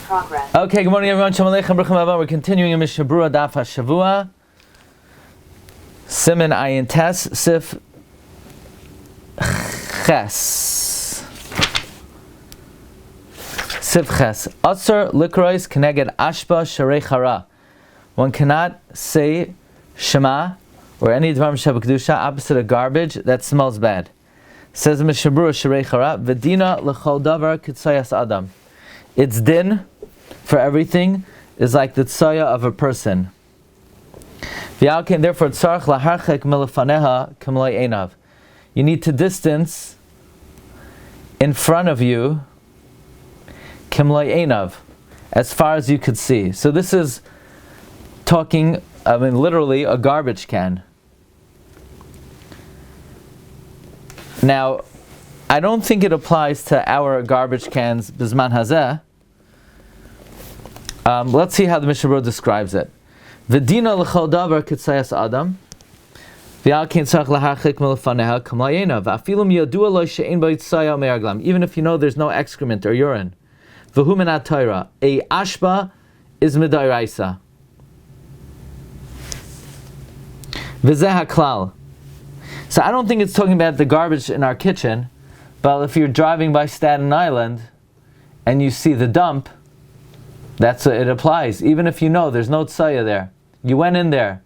progress. Okay, good morning everyone. Shalom Aleichem, Baruch Haba. We're continuing in Mishna Berura Daf Hashavua. Siman Ayin Tes Sif Ches. Sif Ches. Asur Likrois Keneged Ashba Sharei Chara. One cannot say Shema or any Dvarim Sheba Kedusha opposite of garbage that smells bad. Says Mishna Berura Sharei Chara. V'dina l'chol davar k'tzayas Adam. Its din for everything is like the tzaya of a person. Therefore, tzarich laharchek milefaneha k'mloi einav. You need to distance in front of you k'mloi einav, as far as you could see. So this is talking, literally a garbage can. Now, I don't think it applies to our garbage cans bizman hazeh. Let's see how the Mishna Berura describes it. V'dina l'chol davar k'tzayas Adam, v'al kein tzarich laharchik milefaneha k'mloi einav, v'afilu miyadua lo she'ein bo tzaya me'arglam. Even if you know there's no excrement or urine. V'hu minat Torah. A ashba is midairaisa. V'zeh haklal. So I don't think it's talking about the garbage in our kitchen, but if you're driving by Staten Island and you see the dump, it applies. Even if you know there's no tzaya there, you went in there,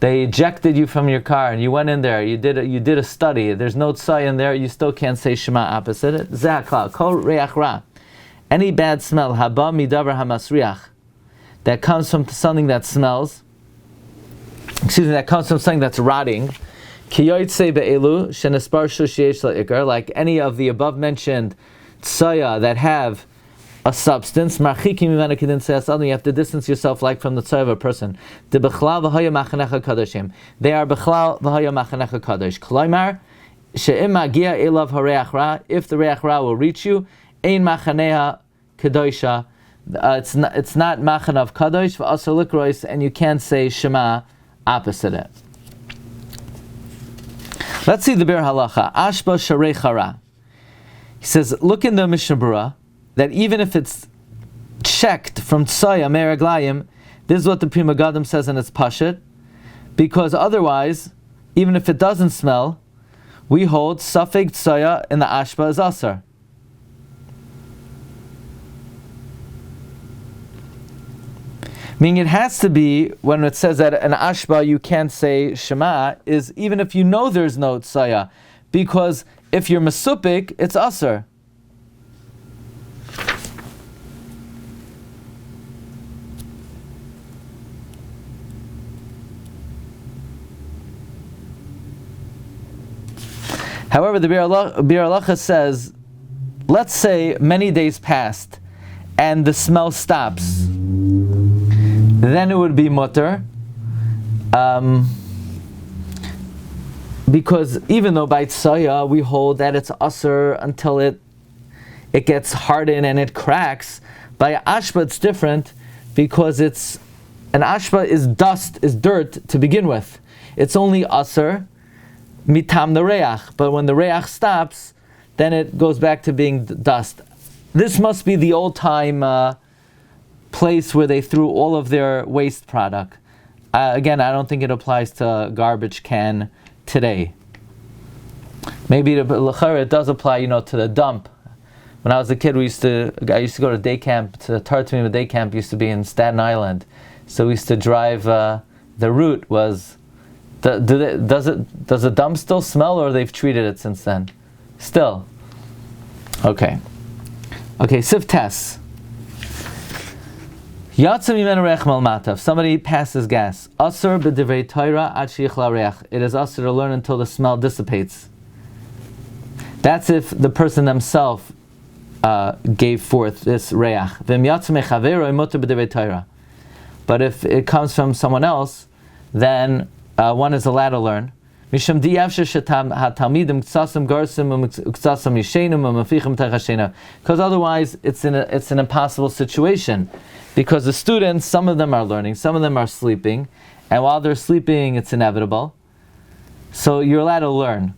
they ejected you from your car, and you went in there, you did a study. There's no tzaya in there, you still can't say Shema opposite it. Zakla kol reach ra, any bad smell haba midavar hamasriach, that comes from something that smells. That comes from something that's rotting. Kiyoytse be'elu shenesparshu sheyesh la'ikar, like any of the above mentioned tzaya that have a substance, you have to distance yourself like from the tzaya of a person. They are bechlal v'haya machanecha kadosh. Kloimar, she'im magia elav hareach ra, if the reach ra will reach you, ein machaneha kadosha, it's not machan of kadosh, v'asur likrois, and you can't say Shema opposite it. Let's see the Bir Halacha. Ashba Sharei Chara. He says, look in the Mishna Berura, that even if it's checked from tzaya meraglayim, this is what the Pri Megadim says in its Pashat, because otherwise, even if it doesn't smell, we hold safek tzaya in the ashba is asar. Meaning it has to be, when it says that an ashba you can't say Shema, is even if you know there's no tzaya, because if you're mesupik, it's asar. However, the Bir Halacha says, let's say many days passed and the smell stops, then it would be mutter, because even though by tzaya we hold that it's asur until it gets hardened and it cracks, by ashba it's different, because an ashba is dust, is dirt to begin with. It's only asur mitam the reach, but when the reach stops, then it goes back to being dust. This must be the old time place where they threw all of their waste product. Again, I don't think it applies to garbage can today. Maybe it does apply, to the dump. When I was a kid, I used to go to day camp. To Tartamim day camp used to be in Staten Island, so we used to drive. The route was. Does the dump still smell, or they've treated it since then? Still. Okay, Sif Tes. Yatzim yimen reich malmata. If somebody passes gas, asur b'divrei Torah ad sheyichla reich. It is asur to learn until the smell dissipates. That's if the person themselves gave forth this reich. V'im yatzim echavero imotu b'divrei Torah. But if it comes from someone else, then one is allowed to learn. Because otherwise it's an impossible situation. Because the students, some of them are learning, some of them are sleeping, and while they're sleeping, it's inevitable. So you're allowed to learn.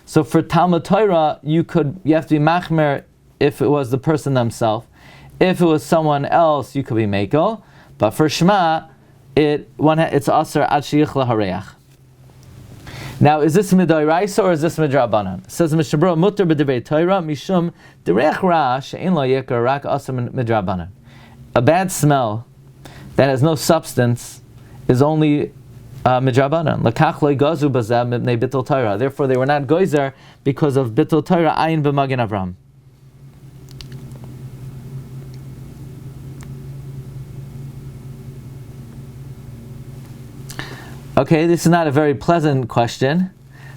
So for Talmud Torah, you have to be machmer if it was the person themselves. If it was someone else, you could be mekel. But for Shema, it's aser ad sheyichla hareach. Now, is this midoraisa or is this midrabanan? It says Mishna Berura mutar b'divrei Torah mishum derech ra she'en lo yikar rak aser midrabanan. A bad smell that has no substance is only midrabanan. Lakach lo gazu bazeh mipnei bittul Torah. Therefore, they were not goizer because of bittul Torah ayin b'magen Avram. Okay, this is not a very pleasant question,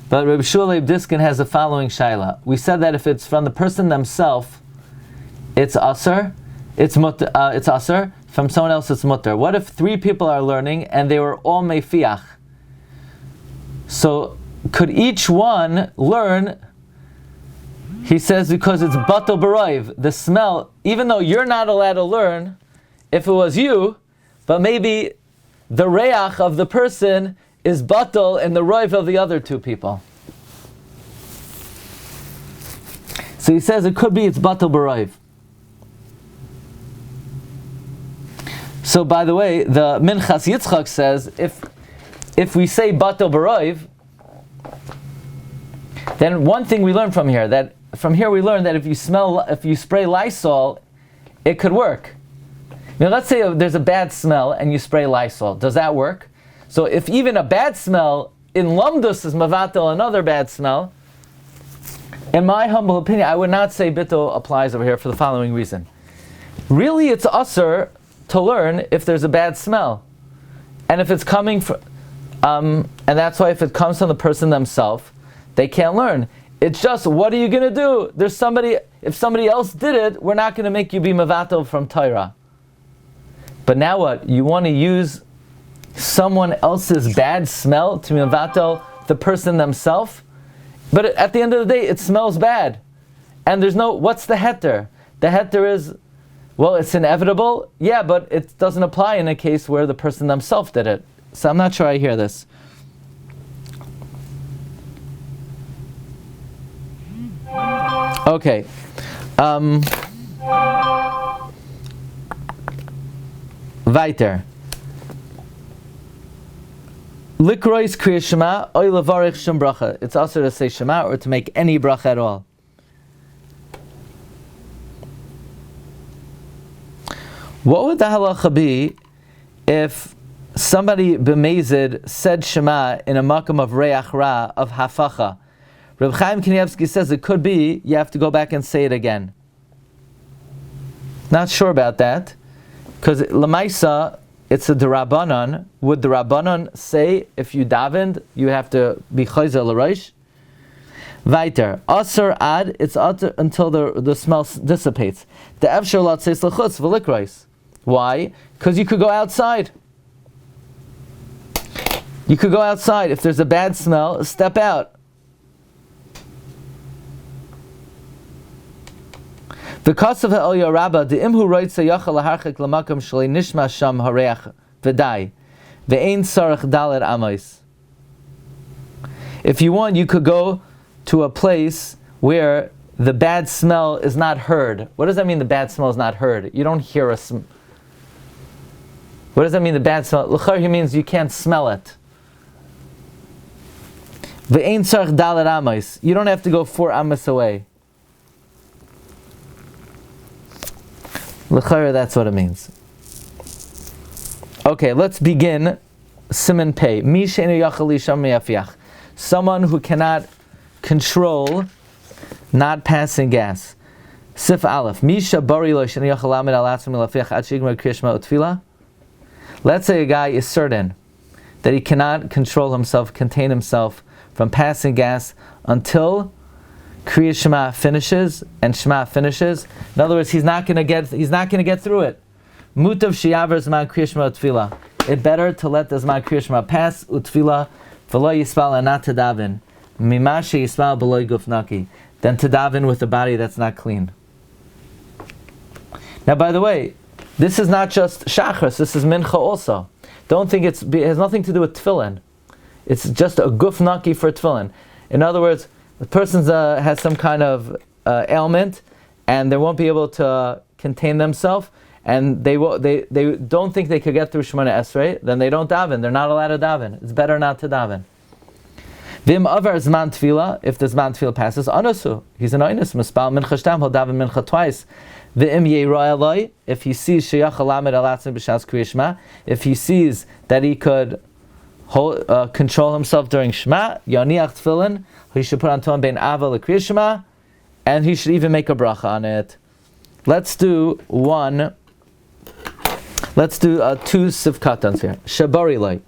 but Rabbi Shua Diskin has the following shaila. We said that if it's from the person themselves, it's aser. It's aser. From someone else, it's mutter. What if 3 people are learning and they were all mefiach? So could each one learn? He says because it's batel b'roiv. The smell, even though you're not allowed to learn, if it was you, but maybe the reach of the person is batel and the roiv of the other 2 people. So he says it could be it's batel b'roiv. So by the way, the Minchas Yitzchak says if we say batel b'roiv, then one thing we learn from here we learn that if you spray Lysol, it could work. Now let's say there's a bad smell and you spray Lysol. Does that work? So if even a bad smell in Lamdus is mavatel another bad smell, in my humble opinion, I would not say bittul applies over here for the following reason. Really, it's usher to learn if there's a bad smell. And if it's coming from, and that's why if it comes from the person themselves, they can't learn. It's just, what are you going to do? If somebody else did it, we're not going to make you be mavatel from Torah. But now what? You want to use someone else's bad smell to mevatel the person themselves? But at the end of the day, it smells bad. And what's the heter? The heter is, well, it's inevitable. Yeah, but it doesn't apply in a case where the person themselves did it. So I'm not sure I hear this. Okay. Weiter. Likrois kriya Shema oy levarich shum bracha. It's also to say Shema or to make any bracha at all. What would the halacha be if somebody b'mezid said Shema in a makam of reach ra, of hafacha? Reb Chaim Kanievsky says it could be you have to go back and say it again. Not sure about that. Because Lamaisa, it's a derabanan. Would the Rabbanan say if you davened, you have to be chayzer l'roish? Weiter. Aser ad, it's until the smell dissipates. The efshar latzeis l'chutz v'likrois. Why? Because you could go outside. You could go outside. If there's a bad smell, step out. Because of Elya Rabba, the imhu roitza yachal laharchik lamakam shlei nishma sham hareach v'dai ve'ein sarach dalet amos. If you want, you could go to a place where the bad smell is not heard. What does that mean? The bad smell is not heard. You don't hear a smell. What does that mean? The bad smell. L'char means you can't smell it. Ve'ein sarach dalet amos. You don't have to go 4 amos away. L'chayr, that's what it means. Okay, let's begin. Siman Pei. Mi she'enu yachal lisham me'afiach. Someone who cannot control not passing gas. Sif Aleph. Mi she'bari lo she'enu yachal lamed al atzmi l'afiach ad shigmar kriya shema utfila. Let's say a guy is certain that he cannot control himself, contain himself from passing gas until Kriya Shema finishes and Shema finishes. In other words, he's not going to get through it. Mutav shiyaver zman Kriya Shema utfila. It's better to let the zman Kriya Shema pass utfila v'lo yispal and not to daven mima sheyispal b'lo guf naki, than to daven with a body that's not clean. Now, by the way, this is not just shachris. This is mincha also. Don't think it has nothing to do with tefillin. It's just a guf naki for tefillin. In other words, the person has some kind of ailment, and they won't be able to contain themselves, and they don't think they could get through Shemona Esrei, then they don't daven. They're not allowed to daven. It's better not to daven. Vim avar zman tefila, if the zman tefila passes, anasu. He's an oinus, mispal mincha shtam, he'll daven mincha twice. V'im yeira eloi, if he sees sheyach alamed alatzim b'shas kriyas Shema, if he sees that he could control himself during Shema, yaniach tefillin, he should put on tefillin bein ava l'kriyas Shema, and he should even make a bracha on it. Let's do two sivkatans here. Shabari loi.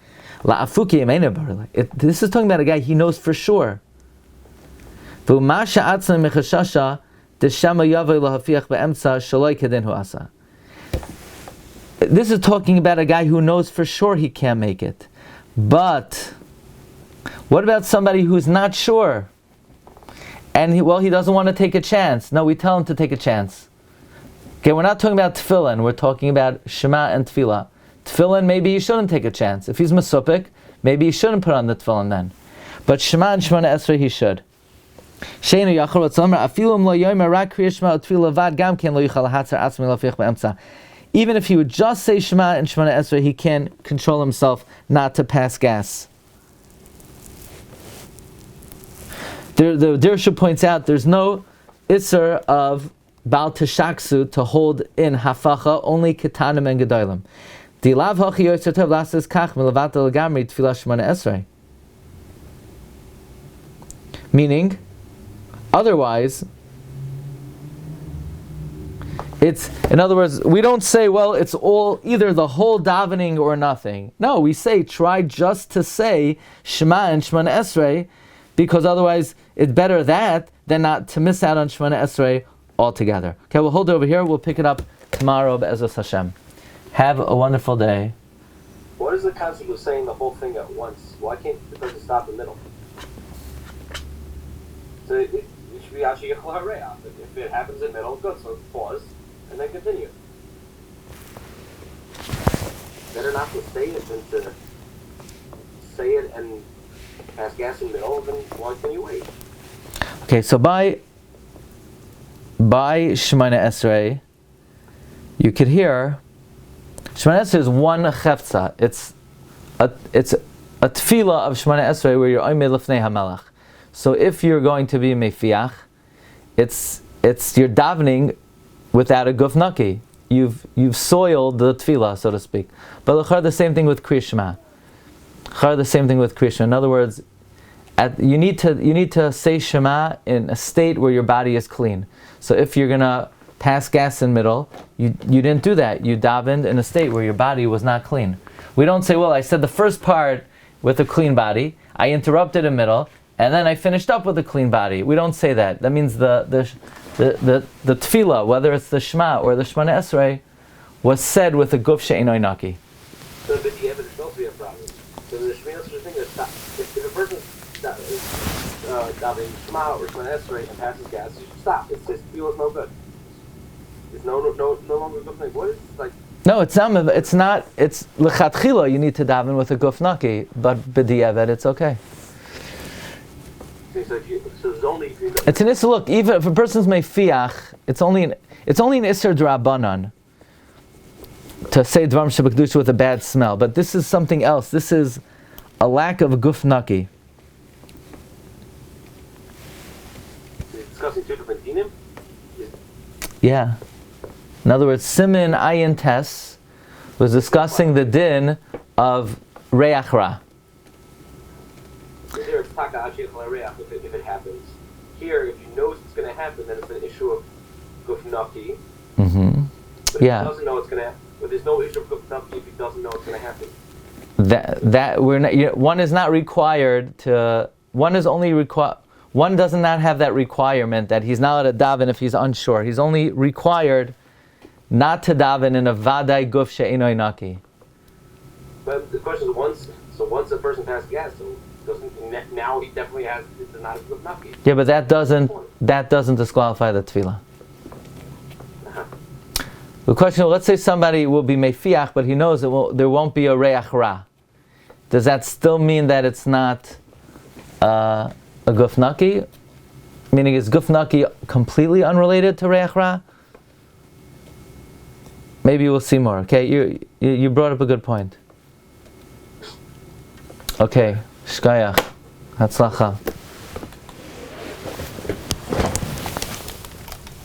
This is talking about a guy he knows for sure. This is talking about a guy who knows for sure he can't make it. But what about somebody who's not sure? And he doesn't want to take a chance. No, we tell him to take a chance. Okay, we're not talking about tefillin, we're talking about Shema and tefillah. Tefillin, maybe he shouldn't take a chance. If he's mesupik, maybe he shouldn't put on the tefillin then. But Shema and Shemona Esrei he should. Even if he would just say Shema and Shemona Esrei, he can't control himself not to pass gas. The Dirshu points out there's no Isser of Baal Teshaksu to hold in Hafacha, only Ketanim and Gedolim. Meaning, otherwise, in other words, we don't say, well, it's all either the whole davening or nothing. No, we say, try just to say Shema and Shemona Esrei, because otherwise it's better that than not to miss out on Shemona Esrei altogether. Okay, we'll hold it over here. We'll pick it up tomorrow, Be'ezus Hashem. Have a wonderful day. What is the concept of saying the whole thing at once? Why can't the person stop in the middle? So it should be Ashiyach L'Hareach. If it happens in the middle, good. So pause and then continue. Better not to say it than to say it and pass gas in the middle. Then why can you wait? Okay, so by Shemona Esrei, you could hear. Shemona Esrei is one chefza. It's a tefillah of Shemona Esrei where you're oimei lifnei hamelach. So if you're going to be mefiach, it's you're davening without a guf naki. You've soiled the tefillah, so to speak. But the same thing with Kriyas Shema. The same thing with Kriyas Shema. In other words, you need to say Shema in a state where your body is clean. So if you're gonna pass gas in middle, you didn't do that. You davened in a state where your body was not clean. We don't say, well, I said the first part with a clean body, I interrupted in middle, and then I finished up with a clean body. We don't say that. That means the tefillah, whether it's the Shema or the Shemona Esrei, was said with a guf she'enoi naki. So the evidence also be a problem. So the Shemona Esrei thing is stop. If a person's davening Shema or Shemona Esrei and passes gas, you should stop. It's just tefillah is no good. It's no longer good thing. What is it like? No, it's not. It's lechatchila. You need to daven with a guf naki, but b'di'evet it's okay. So it's only if you know. It's an issur. Look, even if a person's mefiach, it's only an issur d'Rabbanan to say dvarim shebekdusha with a bad smell. But this is something else. This is a lack of a guf naki. You're discussing two different dinim. Yeah. In other words, Siman Ayin Tes was discussing the din of reach ra. There it's taka ashiyach l'reach if it happens. Here, if you know it's going to happen, then it's an issue of guf naki. Mm-hmm. But if he doesn't know it's going to happen, but there's no issue of guf naki if he doesn't know it's going to happen. One is not required to. One is only required. One does not have that requirement that he's not allowed to daven if he's unsure. He's only required not to daven in a vaday guf she'enoi naki. But the question is, once a person passes gas, so now he definitely has it's not a guf naki. Yeah, but that doesn't disqualify the tefillah. The question: let's say somebody will be mefiach, but he knows there won't be a reach ra. Does that still mean that it's not a guf naki? Meaning, is guf naki completely unrelated to reach ra? Maybe we'll see more. Okay, you brought up a good point. Okay, shkayach, hatzlacha.